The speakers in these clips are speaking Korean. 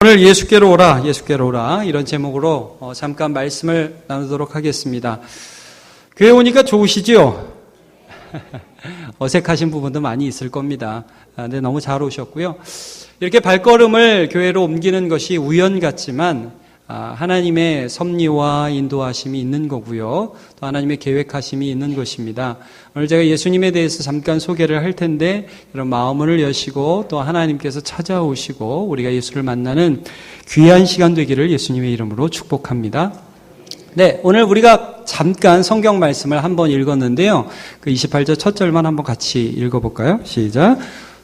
오늘 예수께로 오라, 예수께로 오라 이런 제목으로 잠깐 말씀을 나누도록 하겠습니다. 교회 오니까 좋으시죠? 어색하신 부분도 많이 있을 겁니다. 근데 너무 잘 오셨고요. 이렇게 발걸음을 교회로 옮기는 것이 우연 같지만 하나님의 섭리와 인도하심이 있는 거고요. 또 하나님의 계획하심이 있는 것입니다. 오늘 제가 예수님에 대해서 잠깐 소개를 할 텐데 이런 마음을 여시고 또 하나님께서 찾아오시고 우리가 예수를 만나는 귀한 시간 되기를 예수님의 이름으로 축복합니다. 네, 오늘 우리가 잠깐 성경 말씀을 한번 읽었는데요. 그 28절 첫 절만 한번 같이 읽어볼까요? 시작.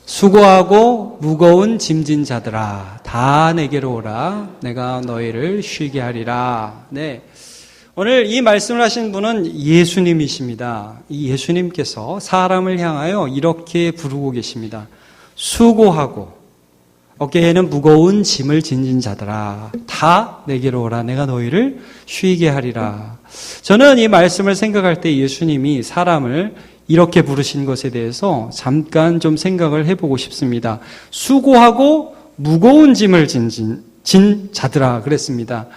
수고하고 무거운 짐진 자들아 다 내게로 오라 내가 너희를 쉬게 하리라. 네, 오늘 이 말씀을 하신 분은 예수님이십니다. 이 예수님께서 사람을 향하여 이렇게 부르고 계십니다. 수고하고 어깨에는 무거운 짐을 지닌 자들아 다 내게로 오라 내가 너희를 쉬게 하리라. 저는 이 말씀을 생각할 때 예수님이 사람을 이렇게 부르신 것에 대해서 잠깐 좀 생각을 해보고 싶습니다. 수고하고 무거운 짐을 진 자들아 그랬습니다.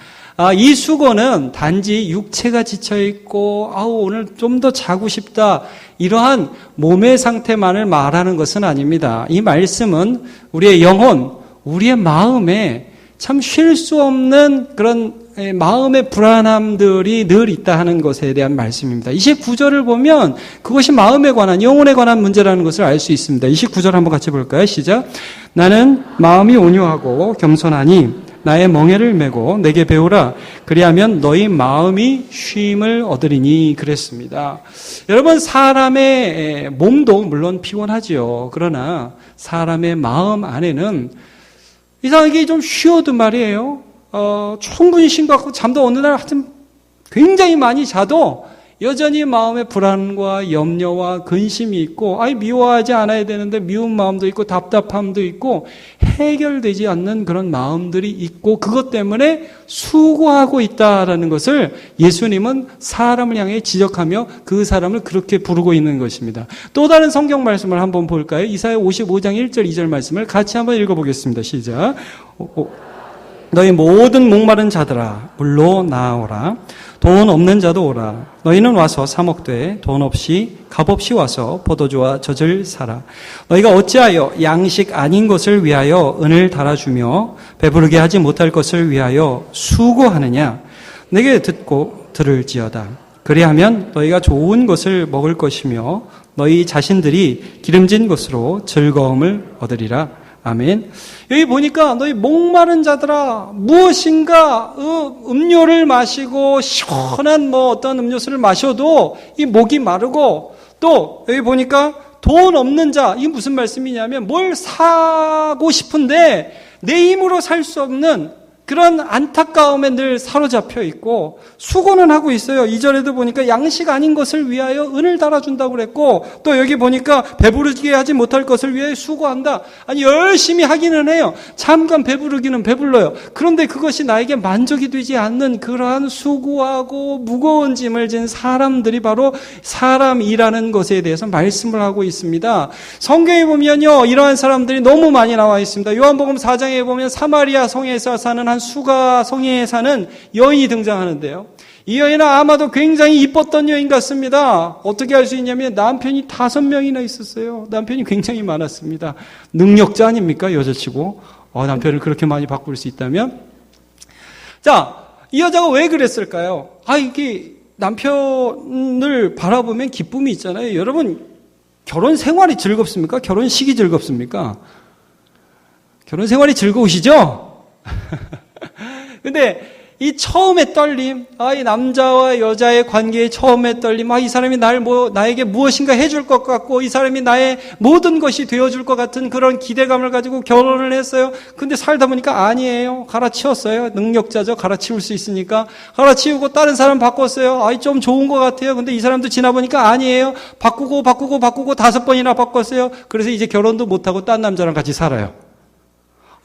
이 수고는 단지 육체가 지쳐있고 오늘 좀 더 자고 싶다 이러한 몸의 상태만을 말하는 것은 아닙니다. 이 말씀은 우리의 영혼, 우리의 마음에 참 쉴 수 없는 그런 마음의 불안함들이 늘 있다 하는 것에 대한 말씀입니다. 29절을 보면 그것이 마음에 관한, 영혼에 관한 문제라는 것을 알 수 있습니다. 29절 한번 같이 볼까요? 시작. 나는 마음이 온유하고 겸손하니 나의 멍에를 메고 내게 배우라. 그리하면 너희 마음이 쉼을 얻으리니 그랬습니다. 여러분, 사람의 몸도 물론 피곤하지요. 그러나 사람의 마음 안에는 이상하게 좀 쉬어도 말이에요. 충분히 쉰 것 같고 잠도 어느 날 하여튼 굉장히 많이 자도 여전히 마음에 불안과 염려와 근심이 있고 미워하지 않아야 되는데 미운 마음도 있고 답답함도 있고 해결되지 않는 그런 마음들이 있고 그것 때문에 수고하고 있다라는 것을 예수님은 사람을 향해 지적하며 그 사람을 그렇게 부르고 있는 것입니다. 또 다른 성경 말씀을 한번 볼까요? 이사야 55장 1절 2절 말씀을 같이 한번 읽어보겠습니다. 시작. 너희 모든 목마른 자들아 물로 나아오라. 돈 없는 자도 오라. 너희는 와서 사 먹되 돈 없이 값없이 와서 포도주와 젖을 사라. 너희가 어찌하여 양식 아닌 것을 위하여 은을 달아주며 배부르게 하지 못할 것을 위하여 수고하느냐. 내게 듣고 들을지어다. 그리하면 너희가 좋은 것을 먹을 것이며 너희 자신들이 기름진 것으로 즐거움을 얻으리라. 아멘. 여기 보니까 너희 목마른 자들아 무엇인가 음료를 마시고 시원한 어떤 음료수를 마셔도 이 목이 마르고 또 여기 보니까 돈 없는 자 이게 무슨 말씀이냐면 뭘 사고 싶은데 내 힘으로 살 수 없는 그런 안타까움에 늘 사로잡혀 있고 수고는 하고 있어요. 2절에도 보니까 양식 아닌 것을 위하여 은을 달아준다고 그랬고 또 여기 보니까 배부르게 하지 못할 것을 위하여 수고한다. 열심히 하기는 해요. 잠깐 배부르기는 배불러요. 그런데 그것이 나에게 만족이 되지 않는 그러한 수고하고 무거운 짐을 진 사람들이 바로 사람이라는 것에 대해서 말씀을 하고 있습니다. 성경에 보면요 이러한 사람들이 너무 많이 나와 있습니다. 요한복음 4장에 보면 사마리아 성에서 사는 한 수가 성에 사는 여인이 등장하는데요. 이 여인은 아마도 굉장히 이뻤던 여인 같습니다. 어떻게 알 수 있냐면 남편이 5명이나 있었어요. 남편이 굉장히 많았습니다. 능력자 아닙니까? 여자치고 남편을 그렇게 많이 바꿀 수 있다면. 자, 이 여자가 왜 그랬을까요? 이게 남편을 바라보면 기쁨이 있잖아요. 여러분 결혼 생활이 즐겁습니까? 결혼식이 즐겁습니까? 결혼 생활이 즐거우시죠? 근데 이 처음의 떨림, 이 남자와 여자의 관계의 처음의 떨림, 이 사람이 나에게 무엇인가 해줄 것 같고, 이 사람이 나의 모든 것이 되어줄 것 같은 그런 기대감을 가지고 결혼을 했어요. 근데 살다 보니까 아니에요. 갈아치웠어요. 능력자죠. 갈아치울 수 있으니까. 갈아치우고 다른 사람 바꿨어요. 좀 좋은 것 같아요. 근데 이 사람도 지나보니까 아니에요. 바꾸고 5번이나 바꿨어요. 그래서 이제 결혼도 못하고 딴 남자랑 같이 살아요.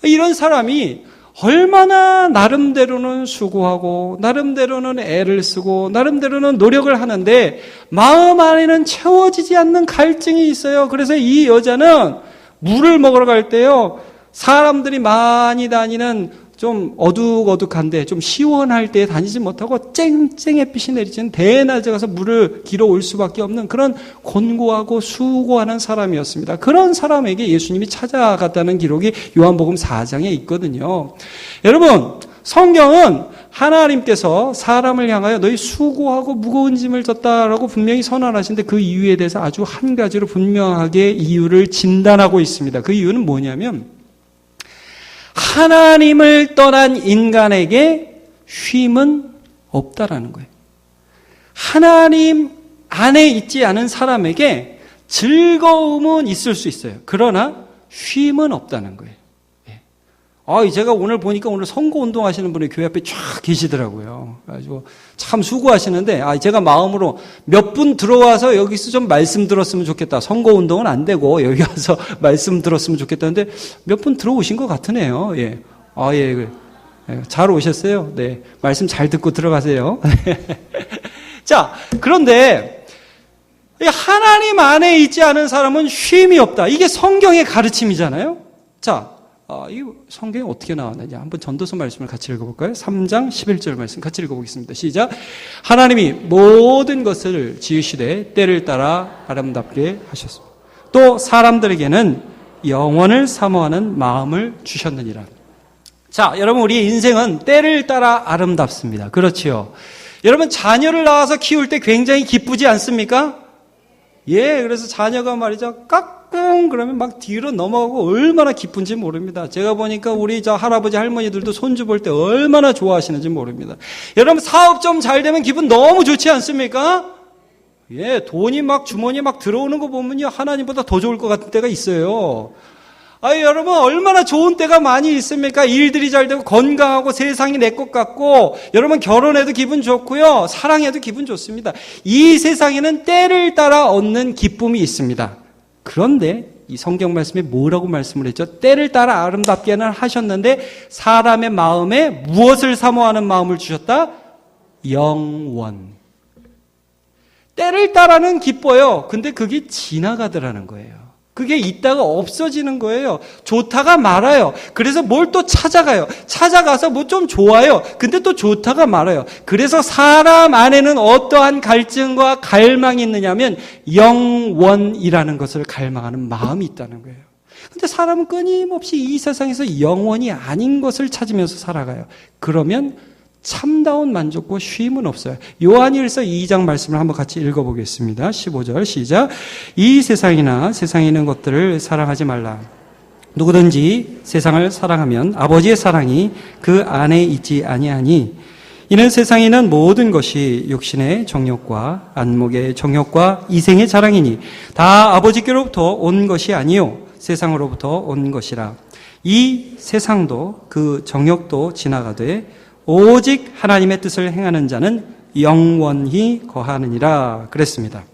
이런 사람이 얼마나 나름대로는 수고하고 나름대로는 애를 쓰고 나름대로는 노력을 하는데 마음 안에는 채워지지 않는 갈증이 있어요. 그래서 이 여자는 물을 먹으러 갈 때요 사람들이 많이 다니는 좀 어둑어둑한데 좀 시원할 때 다니지 못하고 쨍쨍 햇빛이 내리쬐는 대낮에 가서 물을 길어 올 수밖에 없는 그런 곤고하고 수고하는 사람이었습니다. 그런 사람에게 예수님이 찾아갔다는 기록이 요한복음 4장에 있거든요. 여러분, 성경은 하나님께서 사람을 향하여 너희 수고하고 무거운 짐을 졌다라고 분명히 선언하시는데 그 이유에 대해서 아주 한 가지로 분명하게 이유를 진단하고 있습니다. 그 이유는 뭐냐면 하나님을 떠난 인간에게 쉼은 없다라는 거예요. 하나님 안에 있지 않은 사람에게 즐거움은 있을 수 있어요. 그러나 쉼은 없다는 거예요. 제가 오늘 보니까 오늘 선거운동 하시는 분이 교회 앞에 쫙 계시더라고요. 그래가지고 참 수고하시는데, 제가 마음으로 몇 분 들어와서 여기서 좀 말씀 들었으면 좋겠다. 선거운동은 안 되고 여기 와서 말씀 들었으면 좋겠다는데 몇 분 들어오신 것 같으네요. 예. 예. 잘 오셨어요. 네. 말씀 잘 듣고 들어가세요. 자, 그런데 하나님 안에 있지 않은 사람은 쉼이 없다. 이게 성경의 가르침이잖아요. 자, 이 성경에 어떻게 나왔느냐. 한번 전도서 말씀을 같이 읽어볼까요? 3장 11절 말씀 같이 읽어보겠습니다. 시작. 하나님이 모든 것을 지으시되 때를 따라 아름답게 하셨습니다. 또 사람들에게는 영원을 사모하는 마음을 주셨느니라. 자, 여러분, 우리의 인생은 때를 따라 아름답습니다. 그렇지요. 여러분, 자녀를 낳아서 키울 때 굉장히 기쁘지 않습니까? 예, 그래서 자녀가 말이죠. 깍꿍 그러면 막 뒤로 넘어가고 얼마나 기쁜지 모릅니다. 제가 보니까 우리 할아버지 할머니들도 손주 볼 때 얼마나 좋아하시는지 모릅니다. 여러분, 사업 좀 잘 되면 기분 너무 좋지 않습니까? 예, 돈이 막 주머니에 막 들어오는 거 보면요, 하나님보다 더 좋을 것 같은 때가 있어요. 여러분, 얼마나 좋은 때가 많이 있습니까? 일들이 잘 되고 건강하고 세상이 내 것 같고, 여러분 결혼해도 기분 좋고요, 사랑해도 기분 좋습니다. 이 세상에는 때를 따라 얻는 기쁨이 있습니다. 그런데 이 성경 말씀에 뭐라고 말씀을 했죠? 때를 따라 아름답게는 하셨는데 사람의 마음에 무엇을 사모하는 마음을 주셨다? 영원. 때를 따라는 기뻐요. 근데 그게 지나가더라는 거예요. 그게 있다가 없어지는 거예요. 좋다가 말아요. 그래서 뭘 또 찾아가요. 찾아가서 뭐 좀 좋아요. 근데 또 좋다가 말아요. 그래서 사람 안에는 어떠한 갈증과 갈망이 있느냐면 영원이라는 것을 갈망하는 마음이 있다는 거예요. 근데 사람은 끊임없이 이 세상에서 영원이 아닌 것을 찾으면서 살아가요. 그러면 참다운 만족과 쉼은 없어요. 요한일서 2장 말씀을 한번 같이 읽어보겠습니다. 15절 시작. 이 세상이나 세상에 있는 것들을 사랑하지 말라. 누구든지 세상을 사랑하면 아버지의 사랑이 그 안에 있지 아니하니 이는 세상에 있는 모든 것이 육신의 정욕과 안목의 정욕과 이생의 자랑이니 다 아버지께로부터 온 것이 아니요 세상으로부터 온 것이라. 이 세상도 그 정욕도 지나가되 오직 하나님의 뜻을 행하는 자는 영원히 거하느니라 그랬습니다.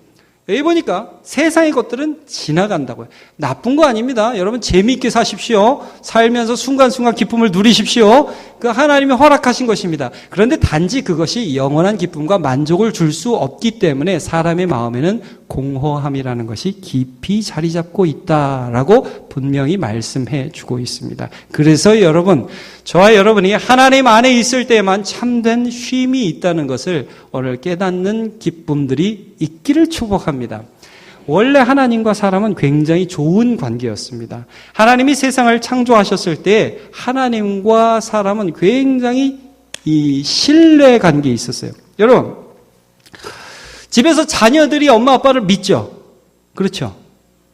여기 보니까 세상의 것들은 지나간다고요. 나쁜 거 아닙니다. 여러분 재미있게 사십시오. 살면서 순간순간 기쁨을 누리십시오. 그 하나님이 허락하신 것입니다. 그런데 단지 그것이 영원한 기쁨과 만족을 줄 수 없기 때문에 사람의 마음에는 공허함이라는 것이 깊이 자리 잡고 있다라고 분명히 말씀해 주고 있습니다. 그래서 여러분, 저와 여러분이 하나님 안에 있을 때만 참된 쉼이 있다는 것을 오늘 깨닫는 기쁨들이 있기를 축복합니다. 원래 하나님과 사람은 굉장히 좋은 관계였습니다. 하나님이 세상을 창조하셨을 때 하나님과 사람은 굉장히 이 신뢰 관계에 있었어요. 여러분, 집에서 자녀들이 엄마 아빠를 믿죠? 그렇죠?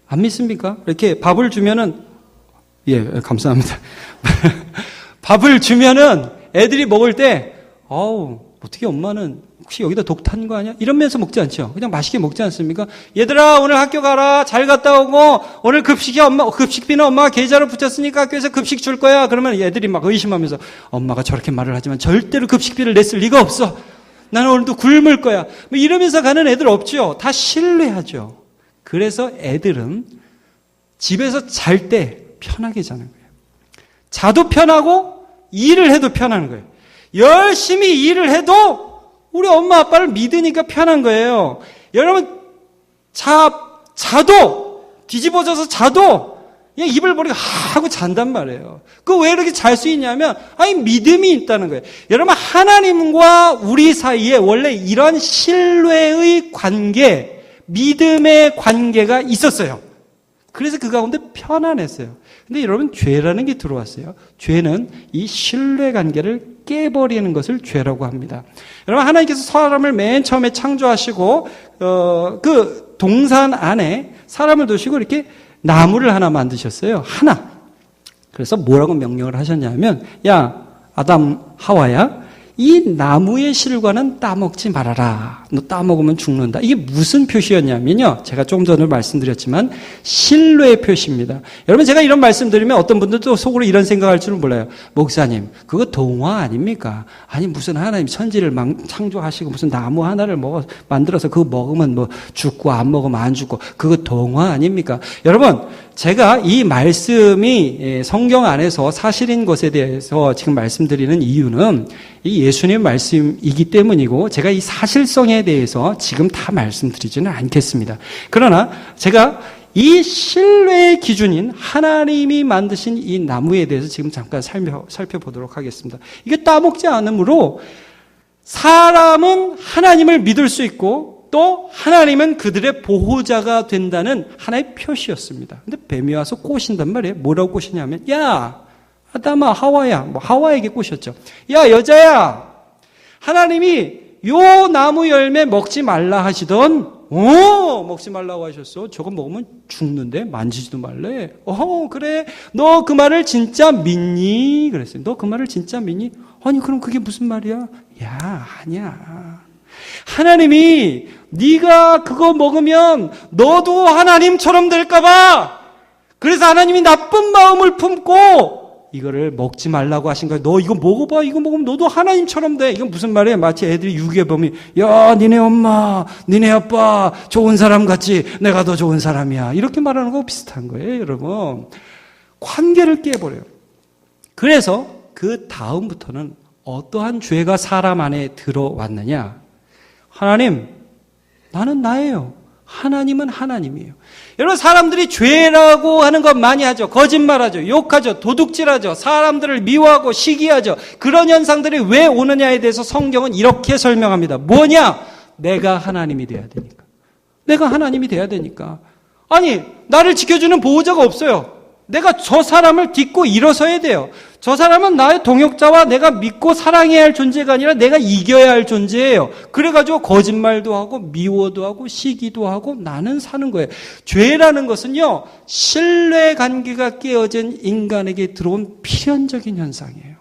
안 믿습니까? 이렇게 밥을 주면은, 예, 감사합니다. 밥을 주면은 애들이 먹을 때, 어떻게 엄마는 혹시 여기다 독 탄 거 아니야? 이러면서 먹지 않죠? 그냥 맛있게 먹지 않습니까? 얘들아, 오늘 학교 가라. 잘 갔다 오고, 오늘 급식비는 엄마가 계좌로 붙였으니까 학교에서 급식 줄 거야. 그러면 얘들이 막 의심하면서, 엄마가 저렇게 말을 하지만 절대로 급식비를 냈을 리가 없어. 나는 오늘도 굶을 거야. 뭐 이러면서 가는 애들 없죠? 다 신뢰하죠. 그래서 애들은 집에서 잘 때 편하게 자는 거예요. 자도 편하고, 일을 해도 편한 거예요. 열심히 일을 해도 우리 엄마 아빠를 믿으니까 편한 거예요. 여러분, 자도, 뒤집어져서 자도, 그냥 입을 벌리고 하고 잔단 말이에요. 그 왜 이렇게 잘 수 있냐면 믿음이 있다는 거예요. 여러분 하나님과 우리 사이에 원래 이런 신뢰의 관계, 믿음의 관계가 있었어요. 그래서 그 가운데 편안했어요. 근데 여러분 죄라는 게 들어왔어요. 죄는 이 신뢰 관계를 깨버리는 것을 죄라고 합니다. 여러분 하나님께서 사람을 맨 처음에 창조하시고 그 동산 안에 사람을 두시고 이렇게 나무를 하나 만드셨어요. 하나. 그래서 뭐라고 명령을 하셨냐면 야 아담 하와야 이 나무의 실과는 따먹지 말아라. 너 따먹으면 죽는다. 이게 무슨 표시였냐면요. 제가 조금 전에 말씀드렸지만 신뢰의 표시입니다. 여러분 제가 이런 말씀드리면 어떤 분들도 속으로 이런 생각할 줄은 몰라요. 목사님 그거 동화 아닙니까? 아니 무슨 하나님 천지를 창조하시고 무슨 나무 하나를 만들어서 그거 먹으면 뭐 죽고 안 먹으면 안 죽고 그거 동화 아닙니까? 여러분 제가 이 말씀이 성경 안에서 사실인 것에 대해서 지금 말씀드리는 이유는 이 예수님 말씀이기 때문이고 제가 이 사실성에 대해서 지금 다 말씀드리지는 않겠습니다. 그러나 제가 이 신뢰의 기준인 하나님이 만드신 이 나무에 대해서 지금 잠깐 살펴보도록 하겠습니다. 이게 따먹지 않으므로 사람은 하나님을 믿을 수 있고 또 하나님은 그들의 보호자가 된다는 하나의 표시였습니다. 근데 뱀이 와서 꼬신단 말이에요. 뭐라고 꼬시냐면 야 아담아 하와야 하와에게 꼬셨죠. 야 여자야 하나님이 요 나무 열매 먹지 말라 하시던 먹지 말라고 하셨어. 저거 먹으면 죽는데 만지지도 말래. 그래 너 그 말을 진짜 믿니? 그랬어요. 너 그 말을 진짜 믿니? 아니 그럼 그게 무슨 말이야? 야 아니야. 하나님이 네가 그거 먹으면 너도 하나님처럼 될까 봐. 그래서 하나님이 나쁜 마음을 품고 이거를 먹지 말라고 하신 거야. 너 이거 먹어봐. 이거 먹으면 너도 하나님처럼 돼. 이건 무슨 말이야? 마치 애들이 유괴 보면 야 니네 엄마 니네 아빠 좋은 사람 같지 내가 더 좋은 사람이야. 이렇게 말하는 거 비슷한 거예요. 여러분 관계를 깨버려요. 그래서 그 다음부터는 어떠한 죄가 사람 안에 들어왔느냐. 하나님 나는 나예요. 하나님은 하나님이에요. 여러분 사람들이 죄라고 하는 것 많이 하죠. 거짓말하죠. 욕하죠. 도둑질하죠. 사람들을 미워하고 시기하죠. 그런 현상들이 왜 오느냐에 대해서 성경은 이렇게 설명합니다. 뭐냐? 내가 하나님이 돼야 되니까. 내가 하나님이 돼야 되니까. 아니 나를 지켜주는 보호자가 없어요. 내가 저 사람을 딛고 일어서야 돼요. 저 사람은 나의 동역자와 내가 믿고 사랑해야 할 존재가 아니라 내가 이겨야 할 존재예요. 그래가지고 거짓말도 하고 미워도 하고 시기도 하고 나는 사는 거예요. 죄라는 것은요, 신뢰관계가 깨어진 인간에게 들어온 필연적인 현상이에요.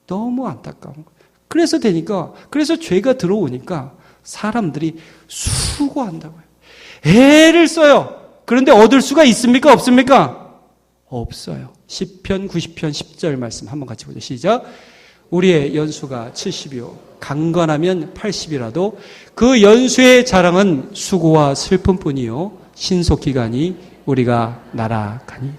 너무 안타까운 거예요. 그래서 죄가 들어오니까 사람들이 수고한다고요. 애를 써요. 그런데 얻을 수가 있습니까? 없습니까? 없어요. 시편 90편 10절 말씀 한번 같이 보죠. 시작. 우리의 연수가 70이요 강건하면 80이라도 그 연수의 자랑은 수고와 슬픔뿐이요 신속기간이 우리가 날아가니이다.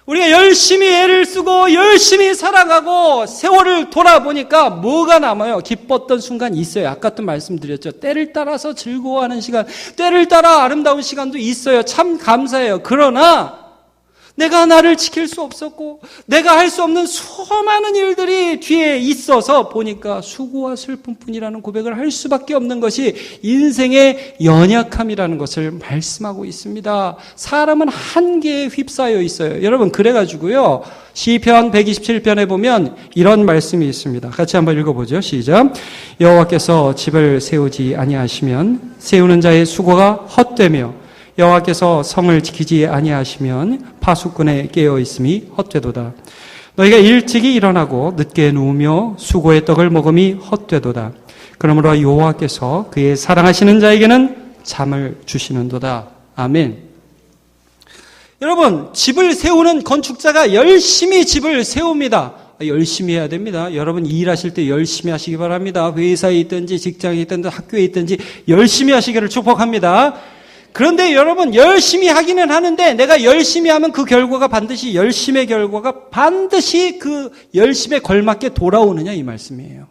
우리가 열심히 애를 쓰고 열심히 살아가고 세월을 돌아보니까 뭐가 남아요? 기뻤던 순간이 있어요. 아까도 말씀드렸죠. 때를 따라서 즐거워하는 시간, 때를 따라 아름다운 시간도 있어요. 참 감사해요. 그러나 내가 나를 지킬 수 없었고 내가 할 수 없는 수많은 일들이 뒤에 있어서 보니까 수고와 슬픔뿐이라는 고백을 할 수밖에 없는 것이 인생의 연약함이라는 것을 말씀하고 있습니다. 사람은 한계에 휩싸여 있어요. 여러분 그래가지고요 시편 127편에 보면 이런 말씀이 있습니다. 같이 한번 읽어보죠. 시작. 여호와께서 집을 세우지 아니하시면 세우는 자의 수고가 헛되며 여호와께서 성을 지키지 아니하시면 파수꾼에 깨어 있음이 헛되도다. 너희가 일찍이 일어나고 늦게 누우며 수고의 떡을 먹음이 헛되도다. 그러므로 여호와께서 그의 사랑하시는 자에게는 잠을 주시는도다. 아멘. 여러분 집을 세우는 건축자가 열심히 집을 세웁니다. 열심히 해야 됩니다. 여러분 일하실 때 열심히 하시기 바랍니다. 회사에 있든지 직장에 있든지 학교에 있든지 열심히 하시기를 축복합니다. 그런데 여러분 열심히 하기는 하는데 내가 열심히 하면 그 결과가 반드시 열심의 결과가 반드시 그 열심에 걸맞게 돌아오느냐 이 말씀이에요.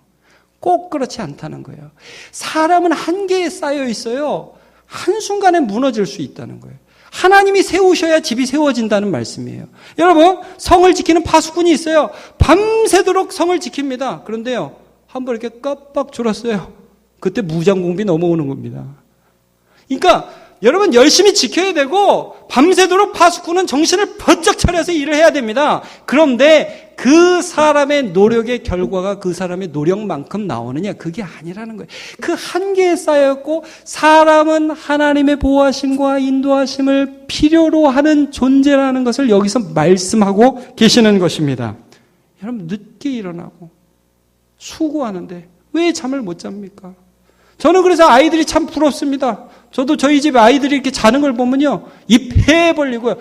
꼭 그렇지 않다는 거예요. 사람은 한계에 쌓여 있어요. 한순간에 무너질 수 있다는 거예요. 하나님이 세우셔야 집이 세워진다는 말씀이에요. 여러분, 성을 지키는 파수꾼이 있어요. 밤새도록 성을 지킵니다. 그런데요, 한번 이렇게 깜빡 졸았어요. 그때 무장공비 넘어오는 겁니다. 그러니까 여러분 열심히 지켜야 되고 밤새도록 파수꾼은 정신을 번쩍 차려서 일을 해야 됩니다. 그런데 그 사람의 노력의 결과가 그 사람의 노력만큼 나오느냐, 그게 아니라는 거예요. 그 한계에 쌓였고 사람은 하나님의 보호하심과 인도하심을 필요로 하는 존재라는 것을 여기서 말씀하고 계시는 것입니다. 여러분, 늦게 일어나고 수고하는데 왜 잠을 못 잡니까? 저는 그래서 아이들이 참 부럽습니다. 저도 저희 집 아이들이 이렇게 자는 걸 보면요, 입 해 벌리고요.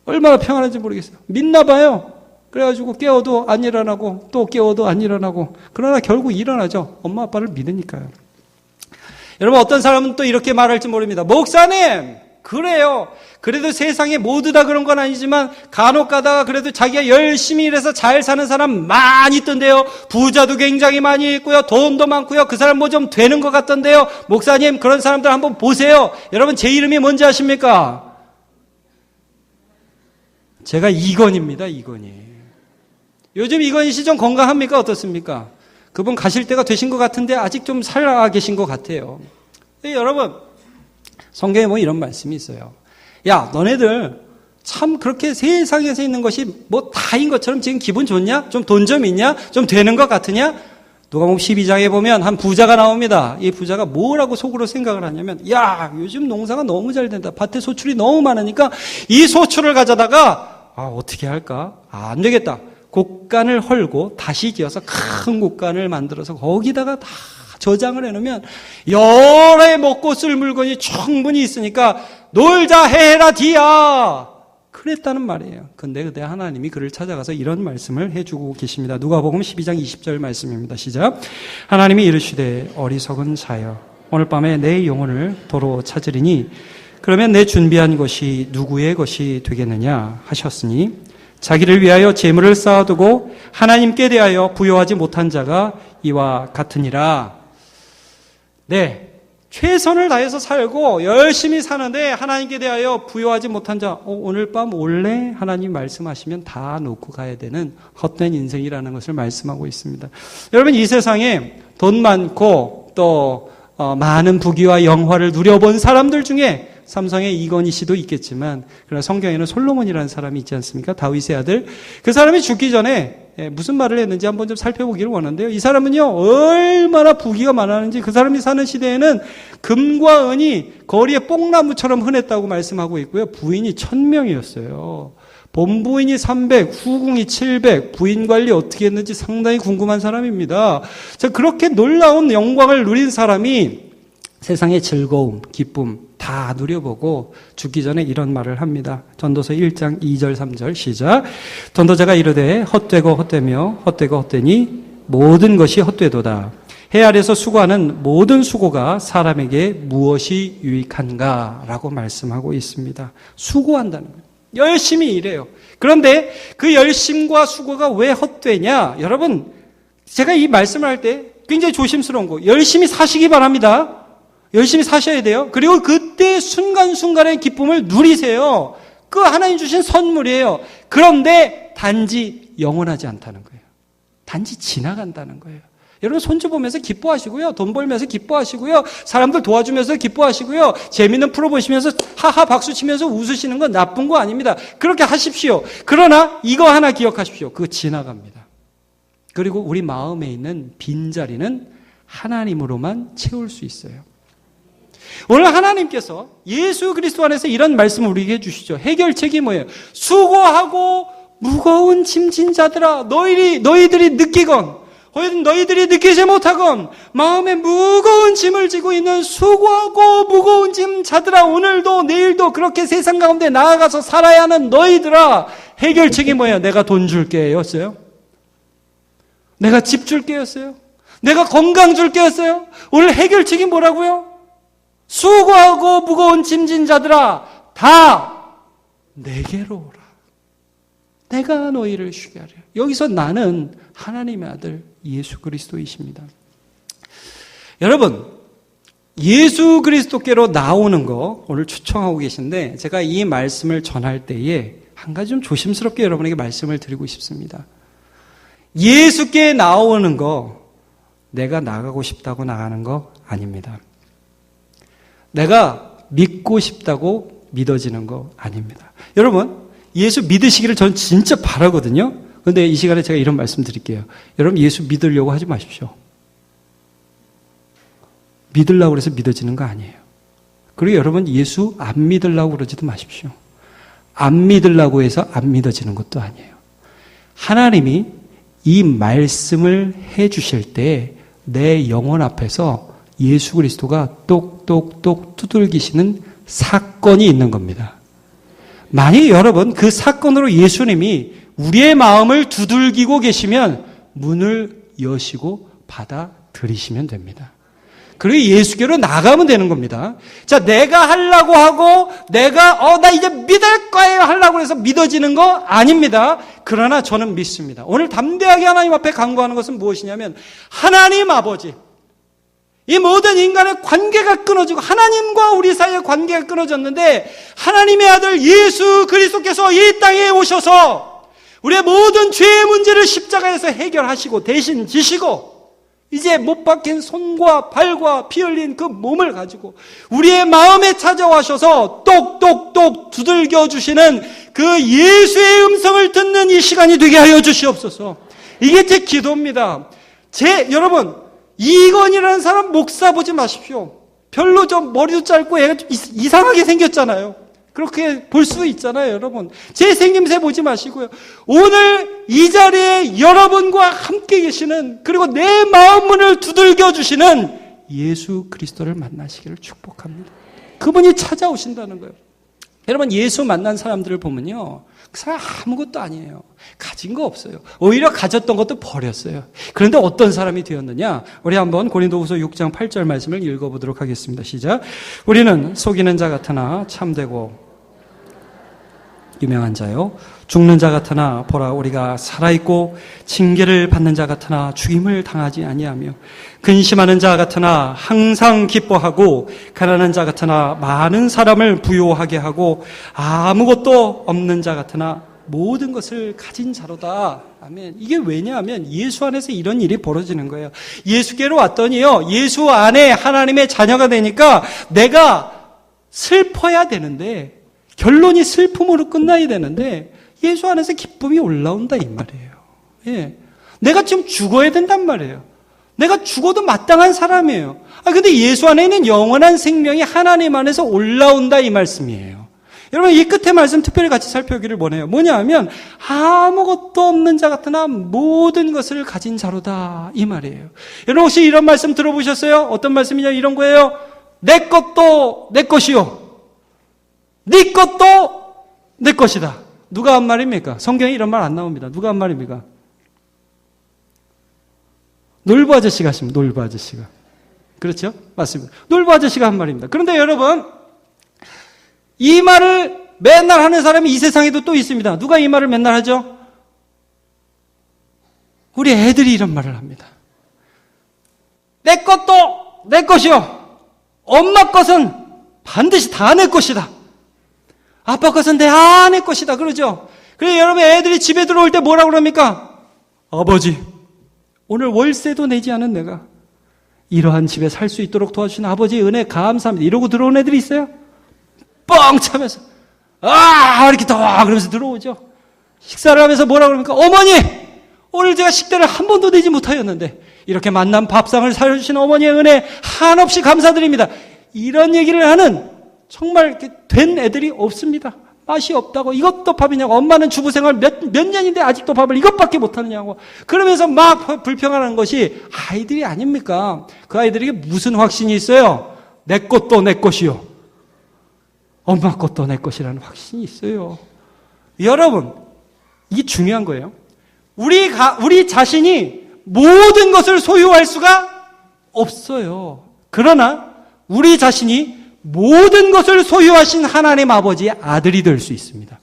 얼마나 평안한지 모르겠어요. 믿나 봐요. 그래가지고 깨워도 안 일어나고 또 깨워도 안 일어나고, 그러나 결국 일어나죠. 엄마 아빠를 믿으니까요. 여러분, 어떤 사람은 또 이렇게 말할지 모릅니다. 목사님, 그래요. 그래도 세상에 모두 다 그런 건 아니지만 간혹 가다가 그래도 자기가 열심히 일해서 잘 사는 사람 많이 있던데요. 부자도 굉장히 많이 있고요. 돈도 많고요. 그 사람 뭐 좀 되는 것 같던데요. 목사님, 그런 사람들 한번 보세요. 여러분, 제 이름이 뭔지 아십니까? 제가 이건입니다. 이건이. 요즘 이건희 씨 좀 건강합니까? 어떻습니까? 그분 가실 때가 되신 것 같은데 아직 좀 살아 계신 것 같아요. 여러분, 성경에 뭐 이런 말씀이 있어요. 야, 너네들 참 그렇게 세상에서 있는 것이 뭐 다인 것처럼 지금 기분 좋냐? 좀 돈 좀 있냐? 좀 되는 것 같으냐? 누가복음 12장에 보면 한 부자가 나옵니다. 이 부자가 뭐라고 속으로 생각을 하냐면, 야, 요즘 농사가 너무 잘 된다. 밭에 소출이 너무 많으니까 이 소출을 가져다가 어떻게 할까? 안 되겠다. 곡간을 헐고 다시 지어서 큰 곡간을 만들어서 거기다가 다 저장을 해놓으면 여러 해 먹고 쓸 물건이 충분히 있으니까 놀자 해라 디야. 그랬다는 말이에요. 근데 그때 하나님이 그를 찾아가서 이런 말씀을 해주고 계십니다. 누가복음 12장 20절 말씀입니다. 시작. 하나님이 이르시되 어리석은 자여, 오늘 밤에 내 영혼을 도로 찾으리니 그러면 내 준비한 것이 누구의 것이 되겠느냐 하셨으니, 자기를 위하여 재물을 쌓아두고 하나님께 대하여 부여하지 못한 자가 이와 같으니라. 네, 최선을 다해서 살고 열심히 사는데 하나님께 대하여 부여하지 못한 자, 오늘 밤 원래 하나님 말씀하시면 다 놓고 가야 되는 헛된 인생이라는 것을 말씀하고 있습니다. 여러분, 이 세상에 돈 많고 또 많은 부귀와 영화를 누려본 사람들 중에 삼성의 이건희 씨도 있겠지만, 그러나 성경에는 솔로몬이라는 사람이 있지 않습니까? 다윗의 아들. 그 사람이 죽기 전에 무슨 말을 했는지 한번 좀 살펴보기를 원하는데요. 이 사람은요, 얼마나 부귀가 많았는지, 그 사람이 사는 시대에는 금과 은이 거리에 뽕나무처럼 흔했다고 말씀하고 있고요. 부인이 1000명이었어요. 본부인이 300, 후궁이 700, 부인 관리 어떻게 했는지 상당히 궁금한 사람입니다. 자, 그렇게 놀라운 영광을 누린 사람이 세상의 즐거움, 기쁨 다 누려보고 죽기 전에 이런 말을 합니다. 전도서 1장 2절 3절 시작. 전도자가 이르되 헛되고 헛되며 헛되고 헛되니 모든 것이 헛되도다. 해 아래서 수고하는 모든 수고가 사람에게 무엇이 유익한가? 라고 말씀하고 있습니다. 수고한다는 거예요. 열심히 일해요. 그런데 그 열심과 수고가 왜 헛되냐? 여러분, 제가 이 말씀을 할 때 굉장히 조심스러운 거, 열심히 사시기 바랍니다. 열심히 사셔야 돼요. 그리고 그때 순간순간의 기쁨을 누리세요. 그 하나님 주신 선물이에요. 그런데 단지 영원하지 않다는 거예요. 단지 지나간다는 거예요. 여러분, 손주 보면서 기뻐하시고요. 돈 벌면서 기뻐하시고요. 사람들 도와주면서 기뻐하시고요. 재밌는 프로 보시면서 하하 박수 치면서 웃으시는 건 나쁜 거 아닙니다. 그렇게 하십시오. 그러나 이거 하나 기억하십시오. 그거 지나갑니다. 그리고 우리 마음에 있는 빈자리는 하나님으로만 채울 수 있어요. 오늘 하나님께서 예수 그리스도 안에서 이런 말씀을 우리에게 해주시죠. 해결책이 뭐예요? 수고하고 무거운 짐진 자들아, 너희들이 느끼건 혹은 너희들이 느끼지 못하건 마음에 무거운 짐을 지고 있는 수고하고 무거운 짐 자들아, 오늘도 내일도 그렇게 세상 가운데 나아가서 살아야 하는 너희들아, 해결책이 뭐예요? 내가 돈 줄게 였어요? 내가 집 줄게 였어요? 내가 건강 줄게 였어요? 오늘 해결책이 뭐라고요? 수고하고 무거운 짐진 자들아, 다 내게로 오라. 내가 너희를 쉬게 하리라. 여기서 나는 하나님의 아들 예수 그리스도이십니다. 여러분, 예수 그리스도께로 나오는 거 오늘 초청하고 계신데 제가 이 말씀을 전할 때에 한 가지 좀 조심스럽게 여러분에게 말씀을 드리고 싶습니다. 예수께 나오는 거 내가 나가고 싶다고 나가는 거 아닙니다. 내가 믿고 싶다고 믿어지는 거 아닙니다. 여러분, 예수 믿으시기를 전 진짜 바라거든요. 그런데 이 시간에 제가 이런 말씀 드릴게요. 여러분, 예수 믿으려고 하지 마십시오. 믿으려고 해서 믿어지는 거 아니에요. 그리고 여러분, 예수 안 믿으려고 그러지도 마십시오. 안 믿으려고 해서 안 믿어지는 것도 아니에요. 하나님이 이 말씀을 해 주실 때 내 영혼 앞에서 예수 그리스도가 똑똑똑 두들기시는 사건이 있는 겁니다. 만약에 여러분 그 사건으로 예수님이 우리의 마음을 두들기고 계시면 문을 여시고 받아들이시면 됩니다. 그리고 예수께로 나가면 되는 겁니다. 자, 내가 하려고 하고 내가 나 이제 믿을 거예요 하려고 해서 믿어지는 거 아닙니다. 그러나 저는 믿습니다. 오늘 담대하게 하나님 앞에 간구하는 것은 무엇이냐면 하나님 아버지, 이 모든 인간의 관계가 끊어지고 하나님과 우리 사이의 관계가 끊어졌는데 하나님의 아들 예수 그리스도께서 이 땅에 오셔서 우리의 모든 죄의 문제를 십자가에서 해결하시고 대신 지시고 이제 못 박힌 손과 발과 피 흘린 그 몸을 가지고 우리의 마음에 찾아와셔서 똑똑똑 두들겨 주시는 그 예수의 음성을 듣는 이 시간이 되게 하여 주시옵소서. 이게 제 기도입니다. 여러분, 이건이라는 사람 목사 보지 마십시오. 별로 좀 머리도 짧고 애가 좀 이상하게 생겼잖아요. 그렇게 볼 수 있잖아요, 여러분. 제 생김새 보지 마시고요. 오늘 이 자리에 여러분과 함께 계시는, 그리고 내 마음 문을 두들겨 주시는 예수 그리스도를 만나시기를 축복합니다. 그분이 찾아오신다는 거예요. 여러분, 예수 만난 사람들을 보면요, 그 사람 아무것도 아니에요. 가진 거 없어요. 오히려 가졌던 것도 버렸어요. 그런데 어떤 사람이 되었느냐? 우리 한번 고린도후서 6장 8절 말씀을 읽어보도록 하겠습니다. 시작. 우리는 속이는 자 같으나 참되고 유명한 자요, 죽는 자 같으나 보라 우리가 살아있고 징계를 받는 자 같으나 죽임을 당하지 아니하며 근심하는 자 같으나 항상 기뻐하고 가난한 자 같으나 많은 사람을 부요하게 하고 아무것도 없는 자 같으나 모든 것을 가진 자로다. 아멘. 이게 왜냐하면 예수 안에서 이런 일이 벌어지는 거예요. 예수께로 왔더니요, 예수 안에 하나님의 자녀가 되니까 내가 슬퍼야 되는데 결론이 슬픔으로 끝나야 되는데 예수 안에서 기쁨이 올라온다 이 말이에요. 예. 내가 지금 죽어야 된단 말이에요. 내가 죽어도 마땅한 사람이에요. 근데 예수 안에 있는 영원한 생명이 하나님 안에서 올라온다 이 말씀이에요. 여러분, 이 끝에 말씀 특별히 같이 살펴보기를 원해요. 뭐냐 하면 아무것도 없는 자 같으나 모든 것을 가진 자로다 이 말이에요. 여러분, 혹시 이런 말씀 들어보셨어요? 어떤 말씀이냐, 이런 거예요. 내 것도 내 것이요, 네 것도 내 것이다. 누가 한 말입니까? 성경에 이런 말 안 나옵니다. 누가 한 말입니까? 놀부 아저씨가 하십니다. 놀부 아저씨가. 그렇죠? 맞습니다. 놀부 아저씨가 한 말입니다. 그런데 여러분, 이 말을 맨날 하는 사람이 이 세상에도 또 있습니다. 누가 이 말을 맨날 하죠? 우리 애들이 이런 말을 합니다. 내 것도 내 것이요, 엄마 것은 반드시 다 내 것이다. 아빠 것은 다 내 것이다. 그러죠? 그래서 여러분, 애들이 집에 들어올 때 뭐라고 그럽니까? 아버지, 오늘 월세도 내지 않은 내가 이러한 집에 살 수 있도록 도와주신 아버지의 은혜 감사합니다. 이러고 들어온 애들이 있어요? 뻥 차면서 이렇게 더워 그러면서 들어오죠. 식사를 하면서 뭐라고 그럽니까? 어머니, 오늘 제가 식대를 한 번도 내지 못하였는데 이렇게 만난 밥상을 사주신 어머니의 은혜 한없이 감사드립니다. 이런 얘기를 하는 정말 이렇게 된 애들이 없습니다. 맛이 없다고, 이것도 밥이냐고, 엄마는 주부생활 몇 년인데 아직도 밥을 이것밖에 못하느냐고, 그러면서 막 불평하는 것이 아이들이 아닙니까? 그 아이들에게 무슨 확신이 있어요? 내 것도 내 것이요, 엄마 것도 내 것이라는 확신이 있어요. 여러분, 이게 중요한 거예요. 우리 자신이 모든 것을 소유할 수가 없어요. 그러나 우리 자신이 모든 것을 소유하신 하나님 아버지의 아들이 될 수 있습니다.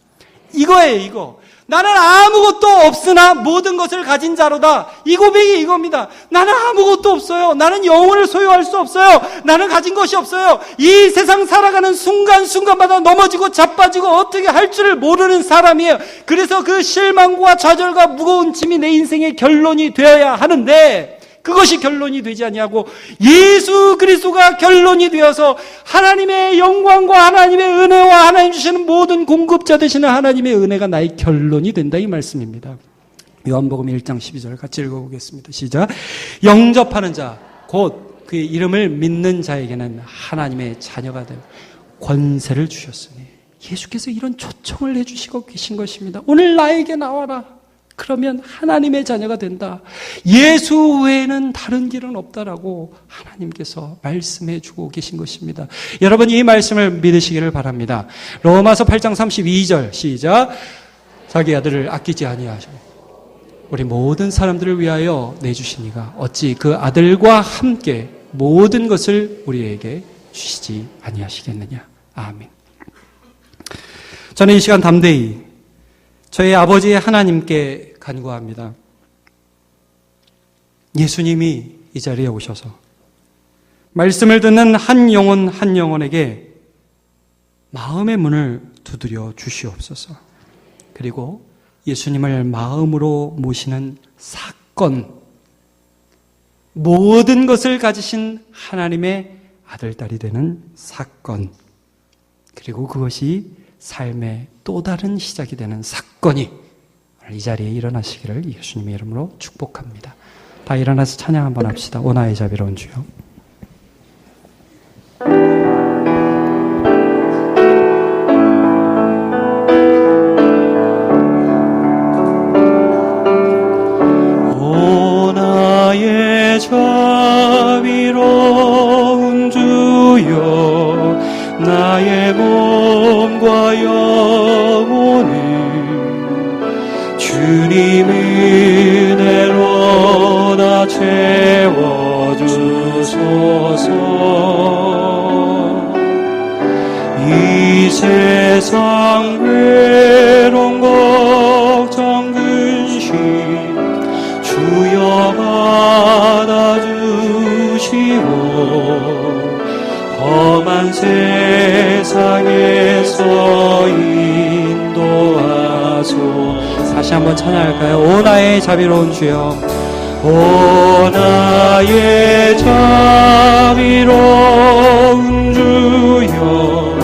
이거예요, 이거. 나는 아무것도 없으나 모든 것을 가진 자로다. 이 고백이 이겁니다. 나는 아무것도 없어요. 나는 영혼을 소유할 수 없어요. 나는 가진 것이 없어요. 이 세상 살아가는 순간순간마다 넘어지고 자빠지고 어떻게 할 줄을 모르는 사람이에요. 그래서 그 실망과 좌절과 무거운 짐이 내 인생의 결론이 되어야 하는데 그것이 결론이 되지 아니하고 예수 그리스도가 결론이 되어서 하나님의 영광과 하나님의 은혜와 하나님 주시는 모든 공급자 되시는 하나님의 은혜가 나의 결론이 된다, 이 말씀입니다. 요한복음 1장 12절 같이 읽어보겠습니다. 시작. 영접하는 자 곧 그의 이름을 믿는 자에게는 하나님의 자녀가 될 권세를 주셨으니, 예수께서 이런 초청을 해주시고 계신 것입니다. 오늘 나에게 나와라. 그러면 하나님의 자녀가 된다. 예수 외에는 다른 길은 없다라고 하나님께서 말씀해 주고 계신 것입니다. 여러분, 이 말씀을 믿으시기를 바랍니다. 로마서 8장 32절 시작. 자기 아들을 아끼지 아니하시고 우리 모든 사람들을 위하여 내주시니가 어찌 그 아들과 함께 모든 것을 우리에게 주시지 아니하시겠느냐. 아멘. 저는 이 시간 담대히 저희 아버지 하나님께 간구합니다. 예수님이 이 자리에 오셔서 말씀을 듣는 한 영혼 한 영혼에게 마음의 문을 두드려 주시옵소서. 그리고 예수님을 마음으로 모시는 사건, 모든 것을 가지신 하나님의 아들, 딸이 되는 사건, 그리고 그것이 삶의 또 다른 시작이 되는 사건이 이 자리에 일어나시기를 예수님의 이름으로 축복합니다. 다 일어나서 찬양 한번 합시다. 오 나의 자비로운 주여. 오 나의 자비로운 주여, 나의 몸과 영혼을 주님 은혜로 다 채워주소서. 이 세상 괴로운 걱정 근심 주여 받아주시고 험한 세상에서 인도하소. 다시 한번 찬양할까요? 오 나의 자비로운 주여. 오 나의 자비로운 주여,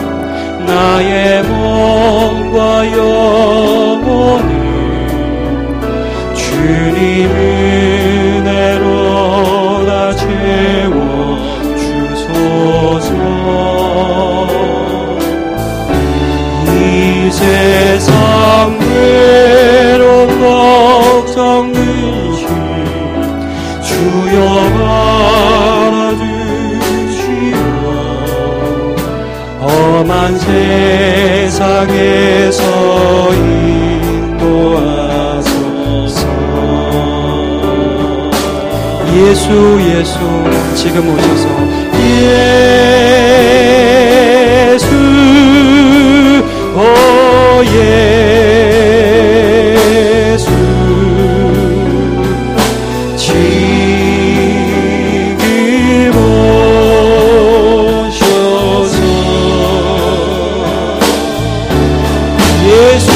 나의 몸과 영혼을 주님 은혜로 다 채워주소서. 이 세상 괴로운 걱정 근심 주여 알아주시오. 험한 세상에서 인도하소서. 예수 예수 지금 오셔서 예수 오 예수 지금 오셔서 예수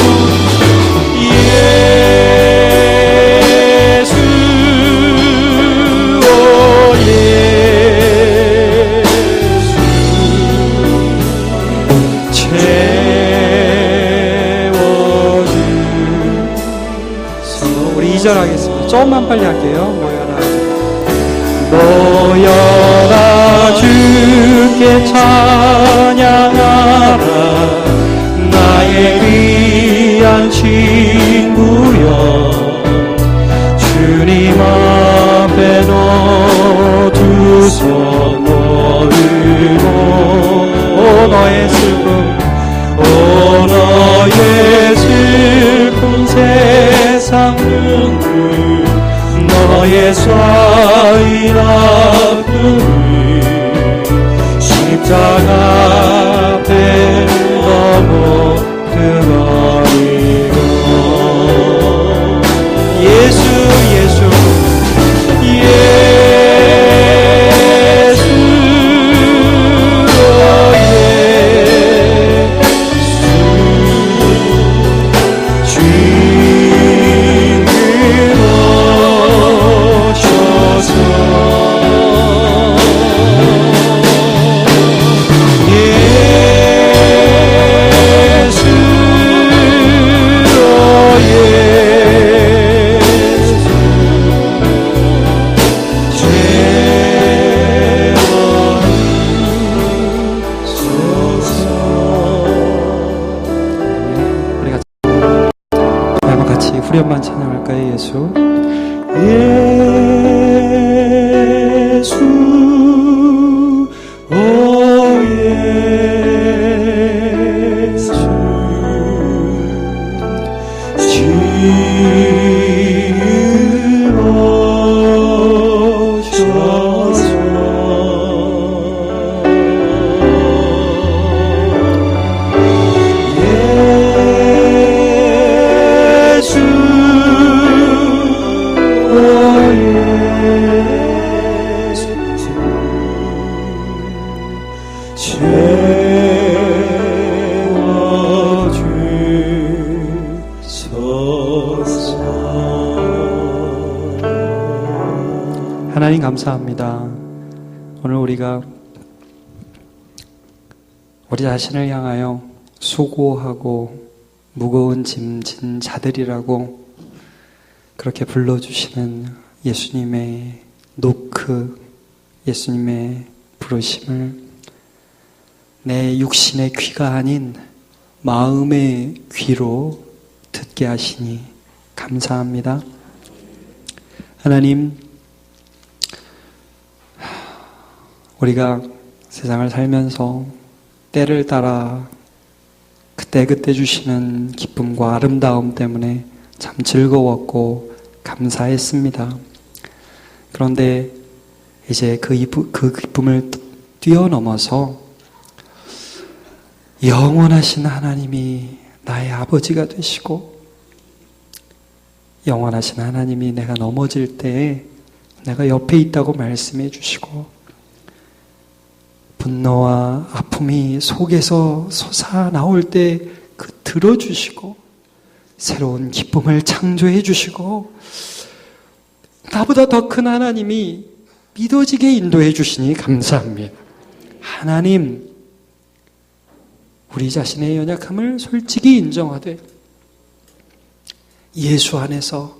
예수 오 예수 채워주소서. 우리 2절 하겠습니다. 조금만 빨리 할게요. 모여라 주께 찬양하라. 나의 귀한 친구여, 주님 앞에 너 두 손 모으고 오 너의 슬픔 오 너의 슬픔 세상 눈물 너의 쌓인 아픔을 십자가 앞에 너무 드러이고 찬양할까요? 예수. 예수, 오 예수, 지금 오셔서 하나님 감사합니다. 오늘 우리가 우리 자신을 향하여 수고하고 무거운 짐 진 자들이라고 그렇게 불러주시는 예수님의 노크, 예수님의 부르심을 내 육신의 귀가 아닌 마음의 귀로 듣게 하시니 감사합니다. 하나님, 우리가 세상을 살면서 때를 따라 그때그때 주시는 기쁨과 아름다움 때문에 참 즐거웠고 감사했습니다. 그런데 이제 그 기쁨을 뛰어넘어서 영원하신 하나님이 나의 아버지가 되시고 영원하신 하나님이 내가 넘어질 때에 내가 옆에 있다고 말씀해 주시고 분노와 아픔이 속에서 솟아나올 때 그 들어주시고 새로운 기쁨을 창조해 주시고 나보다 더 큰 하나님이 믿어지게 인도해 주시니 감사합니다. 하나님, 우리 자신의 연약함을 솔직히 인정하되 예수 안에서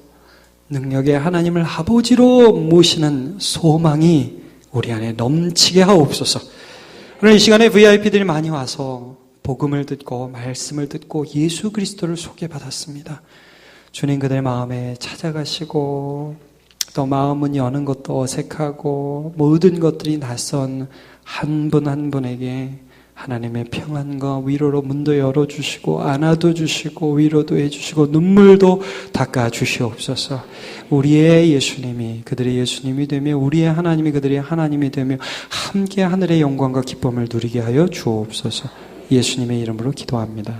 능력의 하나님을 아버지로 모시는 소망이 우리 안에 넘치게 하옵소서. 오늘 이 시간에 VIP들이 많이 와서 복음을 듣고 말씀을 듣고 예수 그리스도를 소개받았습니다. 주님, 그들 마음에 찾아가시고 또 마음은 여는 것도 어색하고 모든 것들이 낯선 한 분 한 분에게 하나님의 평안과 위로로 문도 열어주시고 안아도 주시고 위로도 해주시고 눈물도 닦아주시옵소서. 우리의 예수님이 그들의 예수님이 되며 우리의 하나님이 그들의 하나님이 되며 함께 하늘의 영광과 기쁨을 누리게 하여 주옵소서. 예수님의 이름으로 기도합니다.